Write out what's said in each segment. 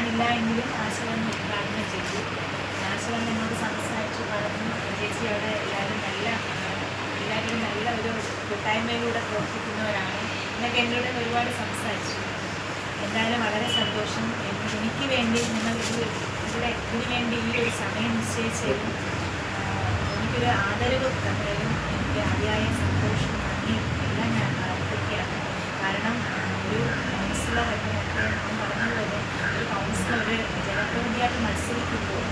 ഞാനില്ല എങ്കിലും ആശവൻ ഉദ്ഘാടനം ചെയ്തു. ആശവൻ എന്നോട് സംസാരിച്ചു പറഞ്ഞു, ചേച്ചി അവിടെ എല്ലാവരും നല്ല ഒരു കൂട്ടായ്മയിലൂടെ പ്രവർത്തിക്കുന്നവരാണ് എന്നൊക്കെ എന്നോട് ഒരുപാട് സംസാരിച്ചു. എന്തായാലും വളരെ സന്തോഷം. എനിക്ക് വേണ്ടി നിങ്ങൾ ഇതിനു വേണ്ടി ഈ ഒരു സമയം നിശ്ചയിച്ചതിലും എനിക്കൊരു ആദരവ് തന്നതിലും എനിക്ക് അതിയായ സന്തോഷം, നന്ദി എല്ലാം ഞാൻ അർപ്പിക്കുകയാണ്. കാരണം ഒരു കൗൺസിലർ എന്നൊക്കെ ഞാൻ പറഞ്ഞതുപോലെ ഒരു കൗൺസിലർ ഒരു ജനപ്രതിനിധിയായിട്ട് മത്സരിക്കുമ്പോൾ,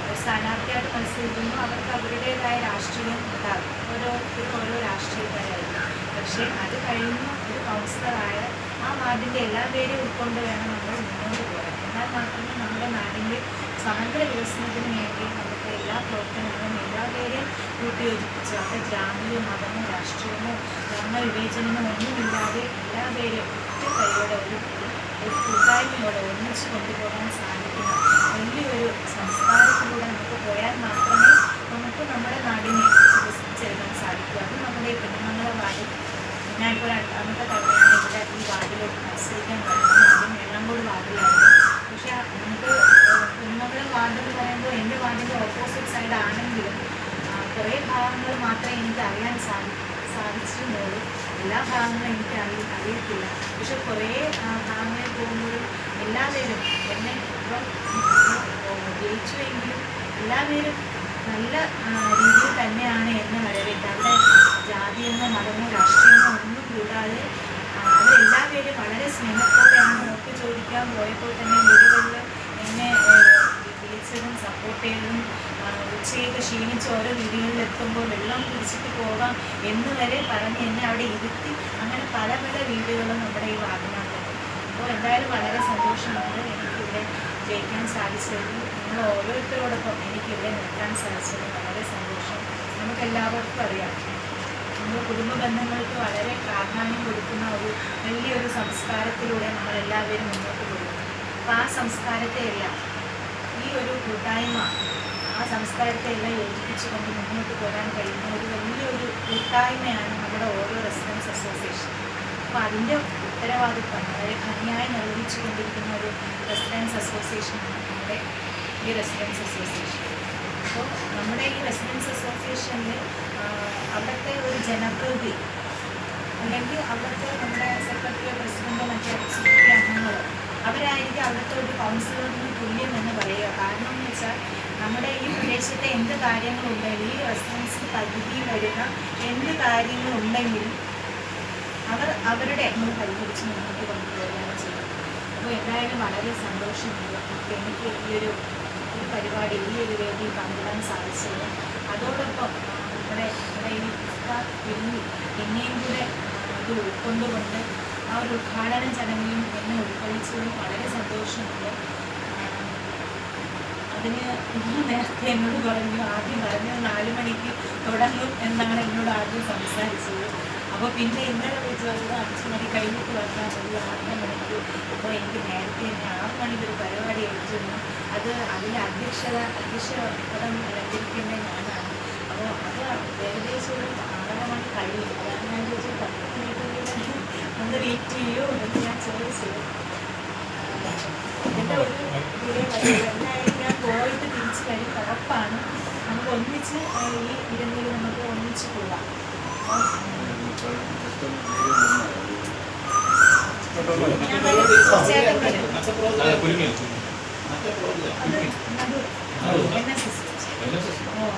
ഒരു സ്ഥാനാർത്ഥിയായിട്ട് മത്സരിക്കുമ്പോൾ അവർക്ക് അവരുടേതായ രാഷ്ട്രീയം ഉണ്ടാകും. ഓരോരുത്തരും ഓരോ രാഷ്ട്രീയക്കാരായിരിക്കും. പക്ഷേ അത് കഴിഞ്ഞ് ഒരു കൗൺസിലറായ ആ വാർഡിൻ്റെ എല്ലാ പേരും ഉൾക്കൊണ്ട് വേണം നമ്മൾ മുന്നോട്ട് പോകാൻ. എന്നാൽ മാത്രമേ നമ്മുടെ നാടിൻ്റെ സമഗ്ര വികസനത്തിന് വേണ്ടി നമുക്ക് എല്ലാ പ്രവർത്തനങ്ങളും എല്ലാവരെയും കൂട്ടിയോജിപ്പിച്ച് അവിടെ ജാതിയോ മതമോ രാഷ്ട്രീയമോ വർണ്ണവിവേചനമോ ഒന്നുമില്ലാതെ എല്ലാവരെയും ഒറ്റ കൈയോടെ ഒരു കൂട്ടായ്മയോടെ ഒന്നിച്ച് കൊണ്ടുപോകാൻ സാധിക്കുന്ന വലിയൊരു സംസ്കാരത്തിലൂടെ നമുക്ക് പോയാൽ മാത്രമേ നമുക്ക് നമ്മുടെ നാടിനെ വികസിപ്പിച്ചെടുക്കാൻ സാധിക്കൂ. അത് നമ്മുടെ പെണ്ണുങ്ങളുടെ വാർഡിൽ ഞാനിപ്പോൾ രണ്ടാമത്തെ തവണയാണ് ഇവിടെ ഈ വാർഡിലോട്ട് മത്സരിക്കാൻ പറയുന്നത്. ആദ്യം എളങ്കോട് വാർഡിലായിരുന്നു. പക്ഷേ നമുക്ക് കുന്നംകുളം വാർഡ് എന്ന് പറയുമ്പോൾ എൻ്റെ വാർഡിൻ്റെ ഓപ്പോസിറ്റ് സൈഡ് ആണെങ്കിലും കുറേ ഭാഗങ്ങൾ മാത്രമേ എനിക്ക് അറിയാൻ സാധിച്ചിട്ടുള്ളൂ. എല്ലാ ഭാഗങ്ങളും എനിക്ക് അറിയത്തില്ല. പക്ഷെ കുറേ ഭാഗങ്ങളിൽ പോകുമ്പോഴും എല്ലാവരും എന്നെ ഇപ്പം ജയിച്ചുവെങ്കിലും എല്ലാവരും നല്ല രീതിയിൽ തന്നെയാണ് എന്നെ വരവേറ്റത്. അവിടെ ജാതിയെന്നോ മതമോ രാഷ്ട്രീയമോ ഒന്നും കൂടാതെ അവരെല്ലാവരും വളരെ സ്നേഹത്തോടെയാണ് വോട്ട് ചോദിക്കാൻ പോയപ്പോൾ തന്നെ വീടുകളിൽ എന്നെ വിളിച്ചതും സപ്പോർട്ട് ചെയ്തതും ഉച്ചയൊക്കെ ക്ഷീണിച്ച് ഓരോ വീടുകളിൽ എത്തുമ്പോൾ വെള്ളം കുടിച്ചിട്ട് പോകാം എന്ന് വരെ പറഞ്ഞ് എന്നെ അവിടെ ഇരുത്തി. അങ്ങനെ പല വീടുകളും നമ്മുടെ ഈ വാർഡിനകത്തുണ്ട്. അപ്പോൾ എന്തായാലും വളരെ സന്തോഷമുണ്ട് എനിക്കിവിടെ ജയിക്കാൻ സാധിച്ചതിൽ. നിങ്ങൾ ഓരോരുത്തരോടൊപ്പം എനിക്കിവിടെ നിൽക്കാൻ സാധിച്ചത് വളരെ സന്തോഷം. നമുക്കെല്ലാവർക്കും അറിയാം, നമ്മുടെ കുടുംബ ബന്ധങ്ങൾക്ക് വളരെ പ്രാധാന്യം കൊടുക്കുന്ന ഒരു വലിയൊരു സംസ്കാരത്തിലൂടെ നമ്മളെല്ലാവരും മുന്നോട്ട് പോകുന്നു. അപ്പോൾ ആ സംസ്കാരത്തെയെല്ലാം ഈ ഒരു കൂട്ടായ്മ ആ സംസ്കാരത്തെ എല്ലാം യോജിപ്പിച്ചുകൊണ്ട് മുന്നോട്ട് പോകാൻ കഴിയുന്ന ഒരു വലിയൊരു കൂട്ടായ്മയാണ് നമ്മുടെ ഓരോ റെസിഡൻസ് അസോസിയേഷൻ. അപ്പോൾ അതിൻ്റെ ഉത്തരവാദിത്വം വളരെ ഭംഗിയായി നിർവഹിച്ചു കൊണ്ടിരിക്കുന്ന ഒരു റെസിഡൻസ് അസോസിയേഷനാണ് നമ്മുടെ ഈ റെസിഡൻസ് അസോസിയേഷൻ. അപ്പോൾ നമ്മുടെ ഈ റെസിഡൻസ് അസോസിയേഷനിൽ അവിടുത്തെ ഒരു ജനപ്രതിനിധി അല്ലെങ്കിൽ അവിടുത്തെ നമ്മുടെ സെക്രട്ടറിയോ പ്രസിഡൻറ്റോ മറ്റേ എക്സിക്യൂട്ടീവ് അംഗങ്ങളോ അവരായിരിക്കും അവിടുത്തെ ഒരു കൗൺസിലറിന് തുല്യം എന്ന് പറയുക. കാരണം എന്ന് വെച്ചാൽ നമ്മുടെ ഈ പ്രദേശത്തെ എന്ത് കാര്യങ്ങളുണ്ടെങ്കിലും ഈ റെസിഡൻസിൽ പരിധിയിൽ വരുന്ന എന്ത് കാര്യങ്ങളുണ്ടെങ്കിലും അവരുടെ നമ്മൾ പരിഹരിച്ച് മുന്നോട്ട് കൊണ്ടുപോവുകയാണ് ചെയ്യുന്നത്. അപ്പോൾ എന്തായാലും വളരെ സന്തോഷമുണ്ട് എനിക്ക് ഈ ഒരു പരിപാടി ഈ ഒരു വേദിയിൽ പങ്കിടാൻ സാധിച്ചത്. അതോടൊപ്പം നമ്മുടെ ഈ പിന്നിൽ എന്നെയും കൂടെ ഇത് ഉൾക്കൊണ്ടുകൊണ്ട് ആ ഒരു ഉദ്ഘാടന ചടങ്ങിലും എന്നെ ഉൾക്കൊള്ളിച്ചതിൽ വളരെ സന്തോഷമുണ്ട്. അതിന് നേരത്തെ എന്നോട് ആദ്യം പറഞ്ഞത് 4 മണിക്ക് തുടങ്ങും എന്നാണ് എന്നോട് ആദ്യം സംസാരിച്ചത്. അപ്പോൾ പിന്നെ ഇന്നലെ വിളിച്ചത് 5 മണി കഴിഞ്ഞിട്ട് വന്നാൽ ഒരു 6 മണിക്ക്. അപ്പോൾ എനിക്ക് നേരത്തെ തന്നെ 6 മണിക്ക് ഒരു പരിപാടി ഏൽപ്പിച്ചിരുന്നു. അതിൻ്റെ അധ്യക്ഷപദം അലങ്കരിക്കേണ്ട ഞാനാണ്. അപ്പോൾ അത് ഏകദേശം ഒരു 6 മണി കഴിയും. അതാണ് ഞാൻ ചോദിച്ചത് 10 മിനിറ്റ് ഒന്ന് വെയിറ്റ് ചെയ്യുമോ എന്ന് ഞാൻ ചോദിച്ചത്. എൻ്റെ ഒരു എന്തായാലും ഞാൻ പോയിട്ട് തിരിച്ച് വരും ഉറപ്പാണ്. നമുക്ക് ഒന്നിച്ച് ഈ ഇരുന്നിൽ നമുക്ക് ഒന്നിച്ച് പോകാം.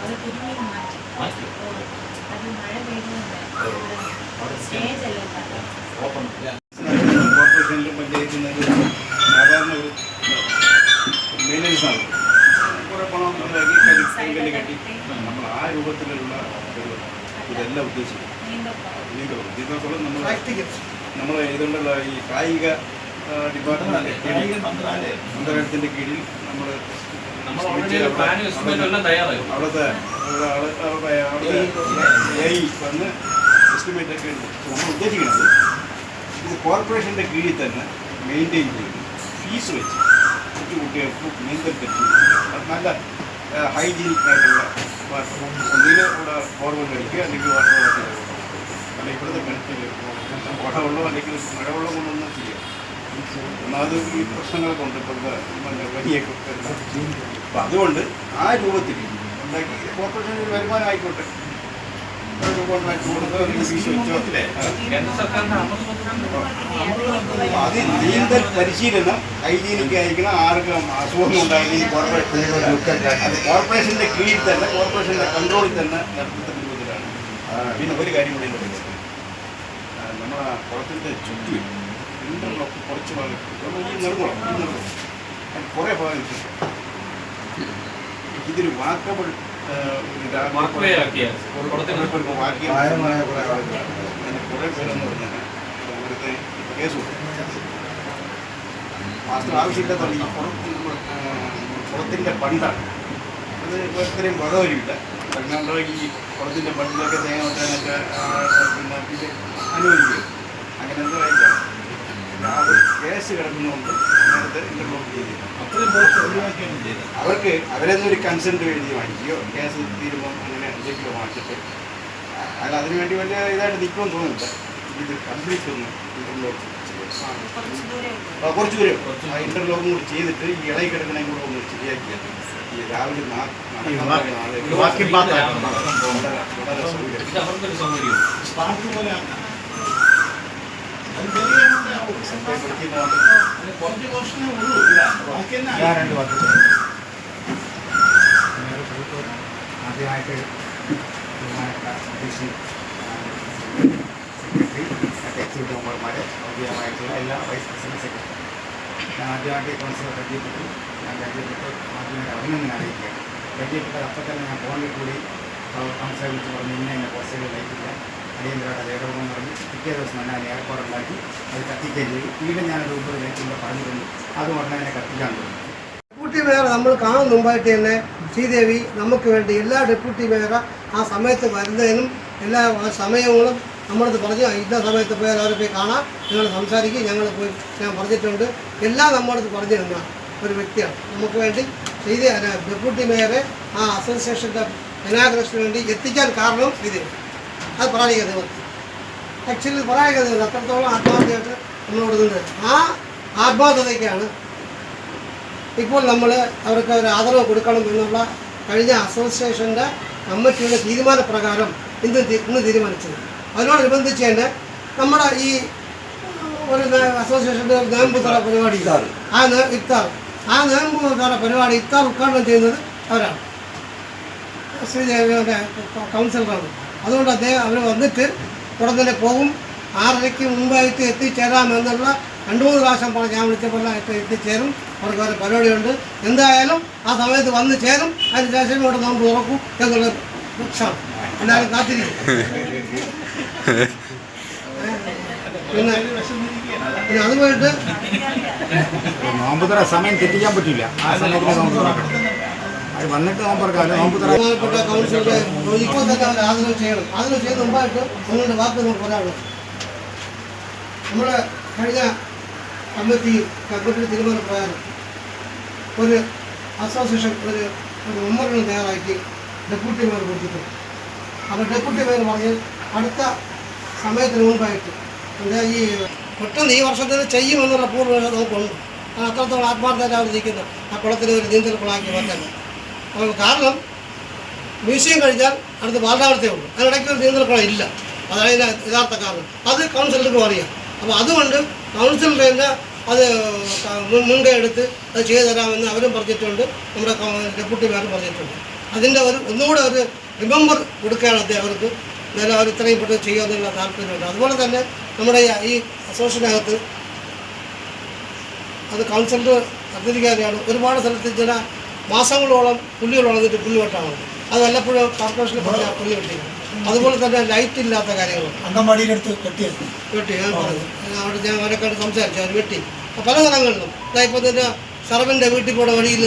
അത് കുരുങ്ങി മാറ്റി അത് മഴ പെയ്യുന്നുണ്ട്. സ്റ്റേജല്ലേ കോർപ്പറേഷനിലും പഞ്ചായത്തിനൊരു സാധാരണ ഒരു മെയിൻ്റനൻസാണ്. കുറേ പണം കൈകല്ല് കെട്ടി നമ്മൾ ആ രൂപത്തിലുള്ള ഒരു ഇതെല്ലാം ഉദ്ദേശിക്കും. നീന്തോളം നമ്മൾ ഇതുകൊണ്ടുള്ള ഈ കായിക ഡിപ്പാർട്ട്മെൻറ്റ് മന്ത്രാലയത്തിൻ്റെ കീഴിൽ നമ്മൾ അവിടുത്തെ വന്ന് എസ്റ്റിമേറ്റ് ഒക്കെ ഉണ്ട്. നമ്മൾ ഉദ്ദേശിക്കുന്നത് ഇത് കോർപ്പറേഷൻ്റെ കീഴിൽ തന്നെ മെയിൻറ്റെയിൻ ചെയ്ത് ഫീസ് വെച്ച് കൊച്ചു കുട്ടികൾക്ക് നീന്തൽ പരിശീലിക്കുക. നല്ല ഹൈജീനിക് ആയിട്ടുള്ള വാട്ടർ ഒന്നിൽ അവിടെ ബോർവെൽ അടിക്കുക അല്ലെങ്കിൽ വാട്ടർ വെള്ളം അല്ലെങ്കിൽ ഇവിടുത്തെ കിണറ്റിൽ കുടവെള്ളം അല്ലെങ്കിൽ മഴവെള്ളം കൊണ്ടൊന്നും ചെയ്യുക. ഒന്നാമത് ഈ പ്രശ്നങ്ങളൊക്കെ ഉണ്ട് ഇപ്പോഴത്തെ വലിയൊക്കെ അപ്പം അതുകൊണ്ട് ആ രൂപത്തിൽ ഉണ്ടാക്കി കോർപ്പറേഷന് ഒരു വരുമാനം ആയിക്കോട്ടെ, ഒരു കോൺട്രാക്ട് കൊടുത്ത് ഫീസ് വെച്ചോ. അത് നീന്തൽ പരിശീലനം ഹൈജീനിക്ക് അയക്കണം, ആർക്കും അസുഖങ്ങൾ ഉണ്ടായില്ലെങ്കിൽ കോർപ്പറേഷൻ്റെ കീഴിൽ തന്നെ കോർപ്പറേഷൻ്റെ കൺട്രോളിൽ തന്നെ നടത്തുന്ന രൂപത്തിലാണ്. പിന്നെ ഒരു കാര്യം കൂടി പറയുന്നത്, നമ്മുടെ കുളത്തിൻ്റെ ചുറ്റും ഇന്റർലോക്ക് കുറച്ച് ഭാഗം ഈ നിർമ്മളം കുറേ ഭാഗം ഇതൊരു വാക്കബിൾ കുറേ പേരെന്ന് പറഞ്ഞാൽ ഇവിടുത്തെ കേസ് മാസ്റ്റർ ആവശ്യമില്ലാത്ത ഈ കുളത്തിൻ്റെ ബണ്ടാണ്. അത് ഇപ്പോൾ ഇത്രയും വെള്ളമില്ല. കാരണം ഈ കുളത്തിൻ്റെ ബണ്ടിലൊക്കെ തേങ്ങ വെട്ടാനൊക്കെ പിന്നെ ഇത് അനുവദിക്കും. അങ്ങനെ എന്തോ ആയിട്ടാണ് ആ ഒരു കേസ് കിടക്കുന്നതുകൊണ്ട് നേരത്തെ ഇന്റർലോക്ക് ചെയ്തില്ല. അവർക്ക് അവരെന്നൊരു കൺസെൻറ്റ് എഴുതി വാങ്ങിക്കുകയോ കേസ് തീരുമ്പോൾ അങ്ങനെ എന്തെങ്കിലും വാങ്ങിച്ചിട്ട് അല്ല അതിനുവേണ്ടി വലിയ ഇതായിട്ട് നിൽക്കുമെന്ന് തോന്നുന്നില്ല. ഇത് കംപ്ലീറ്റ് ഒന്ന് ഇന്റർലോക്ക് കുറച്ച് ദൂരം ഇന്റർലോക്കും കൂടി ചെയ്തിട്ട് ഈ ഇളകി കിടക്കണേ കൂടെ ഒന്ന് ശരിയാക്കിയാൽ ഈ രാവിലെ ആദ്യമായിട്ട് എക്സിക്യൂട്ടീവ് മെമ്പർമാരെ ഔദ്യോഗികമായിട്ടുള്ള എല്ലാ വൈസ് പ്രസിഡന്റ് സെക്രട്ടറി ഞാൻ ആദ്യമായിട്ട് കൗൺസിലർ പരിചയപ്പെട്ടു. ഞാൻ പരിചയപ്പെട്ട് ആദ്യമായിട്ട് അഭിനന്ദനം അറിയിക്കുകയാണ്. പരിചയപ്പെട്ടത് അപ്പം തന്നെ ഞാൻ ഫോണിൽ കൂടി കൗൺസിലറെ വിളിച്ച് പറഞ്ഞു ഇന്ന പോസ്റ്റുകൾ ലയിക്കില്ല, അടിയന്തരമായിട്ട് അത് ഇടപെടണമെന്ന് പറഞ്ഞ് പിറ്റേ ദിവസം തന്നെ അതിന് ഏർപ്പാടുണ്ടാക്കി അത് കത്തിക്കുകയും ചെയ്തു. വീണ്ടും ഞാനൊരു ഉപരി ലയിക്കുമ്പോൾ പറഞ്ഞു തന്നു, അത് ഉടനെ തന്നെ കത്തിക്കാൻ തുടങ്ങി. ഡെപ്യൂട്ടി മേയർ നമ്മൾ കാണും മുമ്പായിട്ട് തന്നെ ശ്രീദേവി നമുക്ക് വേണ്ടി എല്ലാ ഡെപ്യൂട്ടി മേയർ ആ സമയത്ത് വരുന്നതിനും എല്ലാ സമയങ്ങളും നമ്മളത് പറഞ്ഞു ഇന്ന സമയത്ത് പോയാൽ അവരെ പോയി കാണാം, നിങ്ങൾ സംസാരിക്കും, ഞങ്ങൾ പോയി ഞാൻ പറഞ്ഞിട്ടുണ്ട്, എല്ലാം നമ്മളത് പറഞ്ഞു തന്ന ഒരു വ്യക്തിയാണ്. നമുക്ക് വേണ്ടി ഡെപ്യൂട്ടി മേയറെ ആ അസോസിയേഷൻ്റെ ഇനാഗ്രേഷന് വേണ്ടി എത്തിക്കാൻ കാരണം ശ്രീദേവി. അത് പറയാനിക്കുന്നത് ആക്ച്വലി പറയാനിക്കുന്നത് അത്രത്തോളം ആത്മാർത്ഥമായിട്ട് നമ്മളോട് നിന്ന് ആ ആത്മാർത്ഥതയ്ക്കാണ് ഇപ്പോൾ നമ്മൾ അവർക്ക് ഒരു ആദരവ് കൊടുക്കണം എന്നുള്ള കഴിഞ്ഞ അസോസിയേഷൻ്റെ കമ്മിറ്റിയുടെ തീരുമാനപ്രകാരം ഇന്ന് തീരുമാനിച്ചത്. അതിനോടനുബന്ധിച്ച് തന്നെ നമ്മുടെ ഈ ഒരു അസോസിയേഷൻ്റെ നേമ്പുതറ പരിപാടി ഇഫ്താർ ആ നേമ്പുതറ പരിപാടി ഇഫ്താർ ഉദ്ഘാടനം ചെയ്യുന്നത് അവരാണ്, ശ്രീദേവിയുടെ കൗൺസിലറാണ്. അതുകൊണ്ട് അവർ വന്നിട്ട് ഉടൻ തന്നെ പോകും. 6:30 മുമ്പായിട്ട് എത്തിച്ചേരാമെന്നുള്ള 2-3 പ്രാവശ്യം പറഞ്ഞ് ഞാൻ വിളിച്ചപ്പോൾ എത്തിച്ചേരും. അവർക്ക് ഒരു പരിപാടിയുണ്ട്, എന്തായാലും ആ സമയത്ത് വന്ന് ചേരും. അതിന് ശേഷം ഇവിടെ നോമ്പ് തുറക്കും എന്നുള്ള ലക്ഷ്യമാണ്. എല്ലാവരും കാത്തിരിക്കും. പിന്നെ അത് പോയിട്ട് നോമ്പുതറ സമയം തെറ്റിക്കാൻ പറ്റില്ല. ആ സമയത്ത് നോമ്പ് തുറക്കണം. അത് വന്നിട്ട് ബഹുമാനപ്പെട്ട കൗൺസിലറെ ഇപ്പോൾ തന്നെ അവർ ആദരവ് ചെയ്യണം. ആദരവ് ചെയ്യുന്ന മുമ്പായിട്ട് നിങ്ങളുടെ വാക്ക് നമുക്ക് പറയാനുള്ളത്, നമ്മുടെ കഴിഞ്ഞ കമ്മിറ്റി തീരുമാനപ്രകാരം ഒരു അസോസിയേഷൻ ഒരു മെമ്മോറിയൽ തയ്യാറാക്കി ഡെപ്യൂട്ടി മേയർ കൊടുത്തിട്ടുണ്ട്. അപ്പോൾ ഡെപ്യൂട്ടി മേയർ പറഞ്ഞ് അടുത്ത സമയത്തിന് മുമ്പായിട്ട് ഈ പെട്ടെന്ന് ഈ വർഷത്തിൽ ചെയ്യുമെന്നുള്ള പൂർവ്വ നമുക്കുണ്ട്. അത്രത്തോളം ആത്മാർത്ഥമായിട്ട് അവർ നിൽക്കുന്നു ആ കുളത്തിന് ഒരു നീന്തൽ കുളമാക്കി മാറ്റാൻ. അപ്പോൾ കാരണം മ്യൂസിയം കഴിഞ്ഞാൽ അടുത്ത് ബാലരാമത്തെ ഉള്ളൂ, അതിനിടയ്ക്ക് ഒരു നീന്തൽ കുളം ഇല്ല. അതാണ് യഥാർത്ഥ കാരണം. അത് കൗൺസിലർക്ക് അറിയാം. അപ്പോൾ അതുകൊണ്ട് കൗൺസിലർ തന്നെ അത് മുൻകൈ എടുത്ത് അത് ചെയ്തു തരാമെന്ന് അവരും പറഞ്ഞിട്ടുണ്ട്, നമ്മുടെ ഡെപ്യൂട്ടി മേയറും പറഞ്ഞിട്ടുണ്ട്. അതിൻ്റെ ഒന്നുകൂടെ ഒരു റിമെമ്പർ കൊടുക്കുകയാണ് അദ്ദേഹം അവർക്ക്. എന്നാലും അവർ ഇത്രയും പെട്ടെന്ന് ചെയ്യാമെന്നുള്ള താല്പര്യമുണ്ട്. അതുപോലെ തന്നെ നമ്മുടെ ഈ അസോസിയേഷനകത്ത് അത് കൗൺസിലർ അധികാരിയാണ്. ഒരുപാട് സ്ഥലത്ത് ചില മാസങ്ങളോളം പുല്ലുകൾ വളർന്നിട്ട് പുല്ല് വെട്ടാണ്. അത് വല്ലപ്പോഴും കോർപ്പറേഷനിൽ പറഞ്ഞാൽ പുല്ല് വെട്ടിയാണ്. അതുപോലെ തന്നെ ലൈറ്റ് ഇല്ലാത്ത കാര്യങ്ങൾ അങ്കമാടിയിലെടുത്ത് വെട്ടി ഞാൻ പറഞ്ഞു. അവിടെ ഞാൻ അവരൊക്കെ സംസാരിച്ചു, അവർ വെട്ടി പല സ്ഥലങ്ങളിലും. ഇപ്പോൾ ഇതിൻ്റെ സർവൻ്റെ വീട്ടിൽ പോണ വഴിയിൽ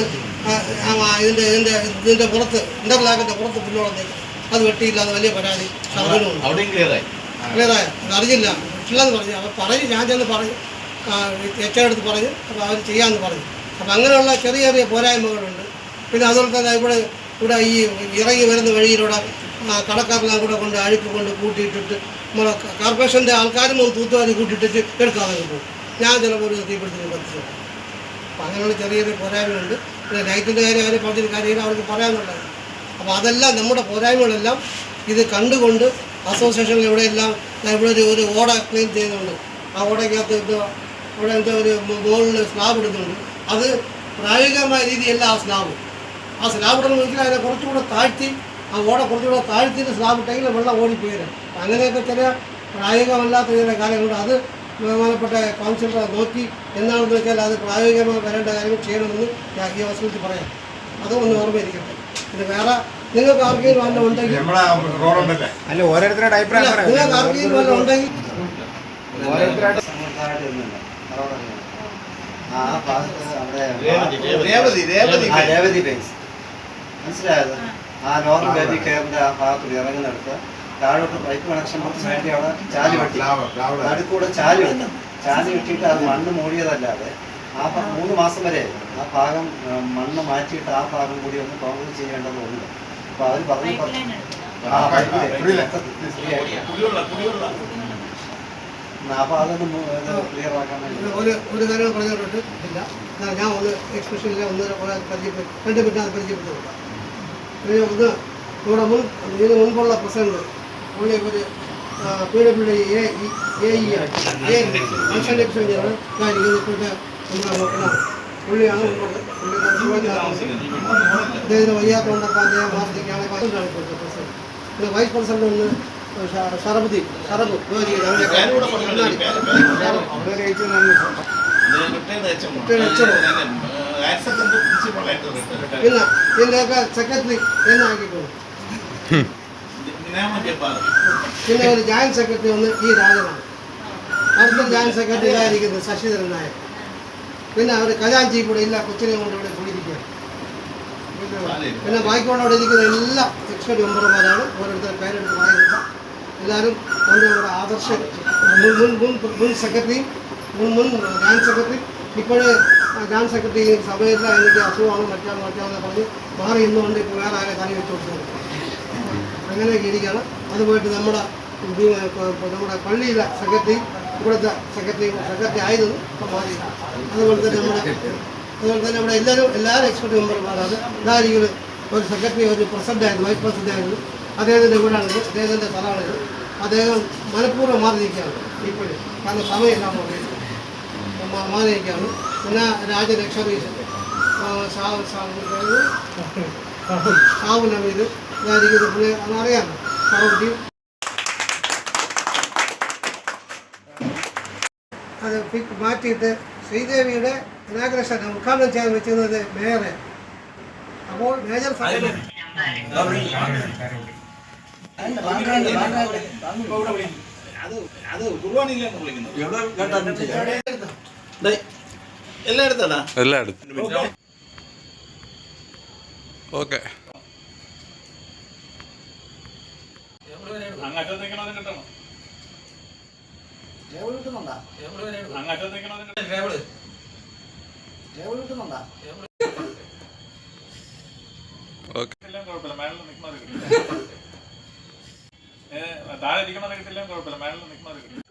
ഇതിൻ്റെ പുറത്ത് ഇൻ്റർലാക്കിൻ്റെ പുറത്ത് പുല്ല് വളർന്നിട്ട് അത് വെട്ടിയില്ല. അത് വലിയ പരാതി സർവനുണ്ട്. ക്ലിയറായ അറിയില്ല വെട്ടില്ലെന്ന് പറഞ്ഞു. അവർ പറഞ്ഞു, ഞാൻ ചെന്ന് പറഞ്ഞു, എച്ചെടുത്ത് പറഞ്ഞു. അപ്പോൾ അവർ ചെയ്യാമെന്ന് പറഞ്ഞു. അപ്പോൾ അങ്ങനെയുള്ള ചെറിയ ചെറിയ പോരായ്മകളുണ്ട്. പിന്നെ അതുപോലെ തന്നെ ഇവിടെ ഈ ഇറങ്ങി വരുന്ന വഴിയിലൂടെ കടക്കാരെല്ലാം കൂടെ അഴുക്ക് കൊണ്ട് കൂട്ടിയിട്ടിട്ട് നമ്മളെ കോർപ്പറേഷൻ്റെ ആൾക്കാരും ഒന്ന് തൂത്തുവാരി കൂട്ടിയിട്ടിട്ട് എടുക്കാതെ പോകും. ഞാൻ ചിലപ്പോൾ ഒരു തീപിടുത്തത്തിൽ കത്തിച്ചു. അപ്പോൾ അങ്ങനെയുള്ള ചെറിയൊരു പോരായ്മയുണ്ട്. പിന്നെ ലൈറ്റിൻ്റെ കാര്യം അവർ പറഞ്ഞൊരു കാര്യമില്ല, അവർക്ക് പറയാമെന്നുള്ളത്. അപ്പോൾ അതെല്ലാം നമ്മുടെ പോരായ്മകളെല്ലാം ഇത് കണ്ടുകൊണ്ട് അസോസിയേഷനിൽ ഇവിടെയെല്ലാം ഇവിടെ ഒരു ഓട ക്ലീൻ ചെയ്യുന്നുണ്ട്. ആ ഓടയ്ക്കകത്ത് ഇവിടെ എന്താ ഒരു മുകളിൽ സ്ലാബ് ഇടുന്നുണ്ട്. അത് പ്രായോഗികമായ രീതിയല്ല ആ സ്ലാബ് ഇടുന്ന നോക്കിയാൽ അതിനെ കുറച്ചുകൂടെ താഴ്ത്തി ആ ഓട കുറച്ചുകൂടെ താഴ്ത്തിയിട്ട് സ്ലാബ് ഇട്ടെങ്കിൽ വെള്ളം ഓടിപ്പോയിരും. അങ്ങനെയൊക്കെ ചില പ്രായോഗികമല്ലാത്ത ചില കാര്യങ്ങളുണ്ട്. അത് ബഹുമാനപ്പെട്ട കൗൺസിലർ നോക്കി എന്താണെന്ന് വെച്ചാൽ അത് പ്രായോഗികമായി വരേണ്ട കാര്യങ്ങൾ ചെയ്യണമെന്ന് ഞാൻ ഈ അവസരത്തിൽ പറയാം. അത് ഒന്ന് ഓർമ്മയിരിക്കട്ടെ. പിന്നെ വേറെ നിങ്ങൾക്ക് ആർക്കെങ്കിലും വല്ല ഉണ്ടെങ്കിൽ അല്ല ഓരോരുത്തരുടെ അഭിപ്രായം നിങ്ങൾക്ക് ആർക്കെങ്കിലും വല്ല ഉണ്ടെങ്കിൽ രേവതി ബേസ് മനസ്സിലായത്. ആ നോർമൽ ബേബി കെയറിന്റെ ആ ഭാഗത്ത് ഇറങ്ങുന്നിടത്ത് താഴോട്ട് പൈപ്പ് കണക്ഷൻ വേണ്ടി അവിടെ ചാലി വെട്ടി, നടുക്കൂടെ ചാലി വെട്ടി. ചാലി വെട്ടിയിട്ട് അത് മണ്ണ് മൂടിയതല്ലാതെ ആ 3 മാസം വരെ ആ ഭാഗം മണ്ണ് മാറ്റിയിട്ട് ആ ഭാഗം കൂടി ഒന്ന് കോൺക്രീറ്റ് ചെയ്യേണ്ടതുണ്ട്. അപ്പോൾ അവർ പറഞ്ഞു അപ്പോൾ അതൊന്ന് ക്ലിയർ ആക്കാൻ വേണ്ടി ഒരു കാര്യം പറഞ്ഞിട്ടുണ്ട്. ഇല്ല ഞാൻ ഒന്ന് എക്സ്പ്രഷനിലെ ഒന്ന് പരിചയപ്പെട്ടു കൊടുക്കാം. ഒന്ന് നമ്മുടെ ഇതിന് മുൻപുള്ള പ്രസിഡന്റ് പുള്ളി ഒരു PWD ഇപ്പോഴത്തെ പുള്ളിയാണ് മുൻപോട്ട്. അദ്ദേഹത്തിന് വയ്യാത്തതുകൊണ്ടൊക്കെ അദ്ദേഹം മാർജിക്കാണ് ഇപ്പോഴത്തെ പ്രസിഡന്റ്. പിന്നെ വൈസ് പ്രസിഡന്റ് ഒന്ന് ഷറബ് പിന്നെ ഇതിൻ്റെയൊക്കെ സെക്രട്ടറി എന്നെ ആക്കിയിട്ടുണ്ട്. പിന്നെ ഒരു ജോയിന്റ് സെക്രട്ടറി ഒന്ന് ഈ രാജനാണ്. അടുത്ത ജോയിന്റ് സെക്രട്ടറി ഇതായിരിക്കുന്നത് ശശിധരൻ നായർ. പിന്നെ അവർ ഖജാൻജി കൂടെ ഇല്ല, കൊച്ചിനെ കൊണ്ട് ഇവിടെ കൂടിയിരിക്കുക. പിന്നെ ബാക്കിക്കൊണ്ട് അവിടെ ഇരിക്കുന്ന എല്ലാ എക്സ്പെർട്ട് മെമ്പർമാരാണ്. ഓരോരുത്തർ പേരെടുത്ത് പറയുന്നില്ല. എല്ലാവരും കൊണ്ട് നമ്മുടെ ആദർശ മുൻ സെക്രട്ടറിയും മുൻ ജോയിന്റ് സെക്രട്ടറി ഇപ്പോഴേ ജോയിന്റ് സെക്രട്ടറി സഭയില്ല, എനിക്ക് അസുഖമാണ് മറ്റാണെന്ന് പറഞ്ഞ് മാറി ഇന്നുകൊണ്ട് ഇപ്പോൾ വേറെ ആരെ തലി വെച്ച് കൊടുക്കുന്നത്. അങ്ങനെയൊക്കെ ഇരിക്കുകയാണ്. അതുപോയിട്ട് നമ്മുടെ പള്ളിയിലെ സെക്രട്ടറി ഇവിടുത്തെ സെക്രട്ടറി ആയിരുന്നു, ഇപ്പം മാറി. അതുപോലെ തന്നെ ഇവിടെ എല്ലാവരും എക്സ്പെർട്ട് മെമ്പർമാരാണ്. ഇതായിരിക്കും ഒരു സെക്രട്ടറി, ഒരു പ്രസിഡൻ്റായിരുന്നു, വൈസ് പ്രസിഡൻ്റായിരുന്നു. അദ്ദേഹത്തിൻ്റെ വീടാണിത്, അദ്ദേഹത്തിൻ്റെ സ്ഥലമാണിത്. അദ്ദേഹം മനഃപൂർവ്വം മാറിയിരിക്കുകയാണ് ഇപ്പോഴും, കാരണം സമയമെല്ലാം മാറിയിരിക്കുകയാണ്. പിന്നെ രാജരക്ഷീസ് ഷാവു നമീദ് ഇതായിരിക്കുന്നത് പുള്ളി അറിയാമോ സറൗട്ടി. അത് മാറ്റിയിട്ട് ശ്രീദേവിയുടെ ഇനാഗ്രേഷൻ ഉദ്ഘാടനം ചെയ്യാൻ വെച്ചിരുന്നത് മേയറെ. അപ്പോൾ മേജർ എല്ലായിടത്തും ഓക്കെ. താഴെ ഇരിക്കണമെന്ന് കിട്ടില്ല, കുഴപ്പമില്ല, മേളിൽ നിൽക്കുന്നത് കിട്ടും.